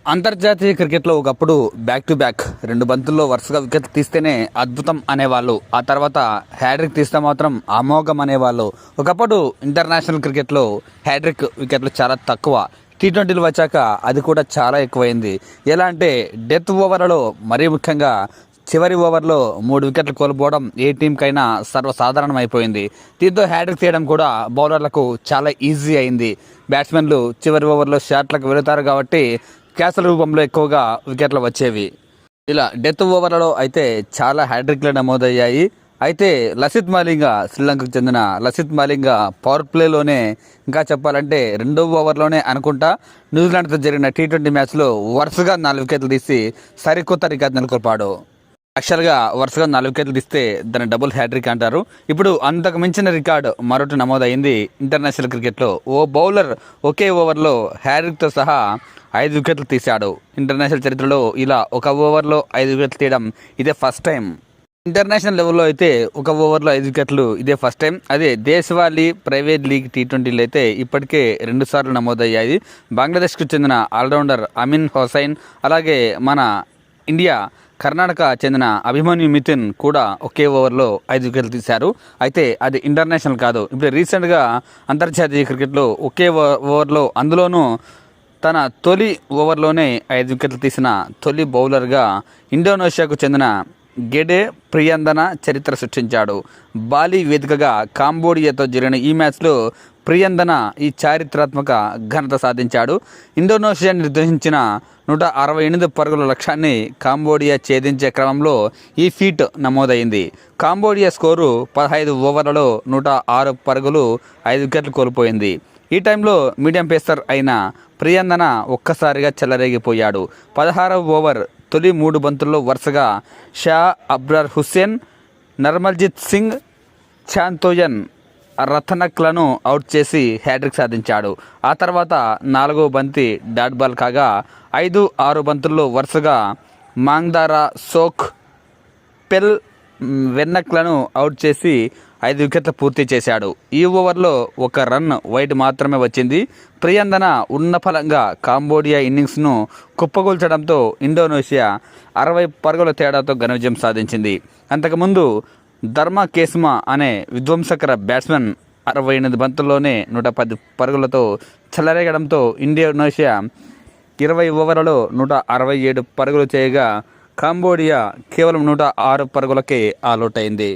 అంతర్జాతీయ క్రికెట్లో ఒకప్పుడు బ్యాక్ టు బ్యాక్ 2 బంతుల్లో వరుసగా వికెట్లు తీస్తేనే అద్భుతం అనేవాళ్ళు. ఆ తర్వాత హ్యాట్రిక్ తీస్తే మాత్రం అమోఘం అనేవాళ్ళు. ఒకప్పుడు ఇంటర్నేషనల్ క్రికెట్లో హ్యాట్రిక్ వికెట్లు చాలా తక్కువ. టీ20లు వచ్చాక అది కూడా చాలా ఎక్కువైంది. ఎలా అంటే డెత్ ఓవర్లలో మరీ ముఖ్యంగా చివరి ఓవర్లో 3 వికెట్లు కోల్పోవడం ఏ టీంకైనా సర్వసాధారణం అయిపోయింది. దీంతో హ్యాట్రిక్ తీయడం కూడా బౌలర్లకు చాలా ఈజీ అయింది. బ్యాట్స్మెన్లు చివరి ఓవర్లో షాట్లకు వెళుతారు కాబట్టి క్యాచ్ల రూపంలో ఎక్కువగా వికెట్లు వచ్చేవి. ఇలా డెత్ ఓవర్లలో అయితే చాలా హ్యాట్రిక్లు నమోదయ్యాయి. అయితే లసిత్ మాలింగ, శ్రీలంకకు చెందిన లసిత్ మాలింగ పవర్ ప్లేలోనే, ఇంకా చెప్పాలంటే 2వ ఓవర్లోనే అనుకుంటా, న్యూజిలాండ్తో జరిగిన టీ20 మ్యాచ్లో వరుసగా 4 వికెట్లు తీసి సరికొత్త రికార్డు నెలకొల్పాడు. యాక్చువల్గా వరుసగా 4 వికెట్లు తీస్తే దాన్ని డబుల్ హ్యాట్రిక్ అంటారు. ఇప్పుడు అంతకు మించిన రికార్డు మరొకటి నమోదైంది ఇంటర్నేషనల్ క్రికెట్లో. ఓ బౌలర్ ఒకే ఓవర్లో హ్యాట్రిక్తో సహా 5 వికెట్లు తీశాడు. ఇంటర్నేషనల్ చరిత్రలో ఇలా ఒక ఓవర్లో 5 వికెట్లు తీయడం ఇదే ఫస్ట్ టైం. ఇంటర్నేషనల్ లెవెల్లో అయితే ఒక ఓవర్లో 5 వికెట్లు ఇదే ఫస్ట్ టైం. అదే దేశవాళీ ప్రైవేట్ లీగ్ టీ20లు అయితే ఇప్పటికే 2 సార్లు నమోదయ్యాయి. బంగ్లాదేశ్కు చెందిన ఆల్రౌండర్ అమిన్ హుసైన్, అలాగే మన ఇండియా కర్ణాటక చెందిన అభిమన్యు మిథున్ కూడా ఒకే ఓవర్లో 5 వికెట్లు తీశారు. అయితే అది ఇంటర్నేషనల్ కాదు. ఇప్పుడు రీసెంట్గా అంతర్జాతీయ క్రికెట్లో ఒకే ఓవర్లో, అందులోనూ తన తొలి ఓవర్లోనే 5 వికెట్లు తీసిన తొలి బౌలర్గా ఇండోనేషియాకు చెందిన గెడే ప్రియందన చరిత్ర సృష్టించాడు. బాలి వేదికగా కాంబోడియాతో జరిగిన ఈ మ్యాచ్లో ప్రియందన ఈ చారిత్రాత్మక ఘనత సాధించాడు. ఇండోనేషియా నిర్దేశించిన 168 పరుగుల లక్ష్యాన్ని కాంబోడియా ఛేదించే క్రమంలో ఈ ఫీట్ నమోదైంది. కాంబోడియా స్కోరు 15 ఓవర్లలో 106 పరుగులు, 5 వికెట్లు కోల్పోయింది. ఈ టైంలో మీడియం పేసర్ అయిన ప్రియందన ఒక్కసారిగా చెలరేగిపోయాడు. 16వ ఓవర్ తొలి 3 బంతుల్లో వరుసగా షా అబ్రార్ హుస్సేన్, నర్మల్జిత్ సింగ్, చాంతోయన్ రతనక్లను అవుట్ చేసి హ్యాట్రిక్ సాధించాడు. ఆ తర్వాత 4వ బంతి డాట్ బాల్ కాగా 5, 6 బంతుల్లో వరుసగా మాంగ్దారా, సోక్, పెల్, వెన్నక్లను అవుట్ చేసి 5 వికెట్లు పూర్తి చేశాడు. ఈ ఓవర్లో 1 రన్ వైడ్ మాత్రమే వచ్చింది. ప్రియందన ఉన్నఫలంగా కాంబోడియా ఇన్నింగ్స్ను కుప్పగూల్చడంతో ఇండోనేషియా 60 పరుగుల తేడాతో ఘన విజయం సాధించింది. అంతకుముందు ధర్మ కేస్మా అనే విధ్వంసకర బ్యాట్స్మెన్ 68 బంతుల్లోనే 110 పరుగులతో చెలరేగడంతో ఇండోనేషియా 20 ఓవర్లలో 167 పరుగులు చేయగా కాంబోడియా కేవలం 106 పరుగులకే ఆలౌట్ అయింది.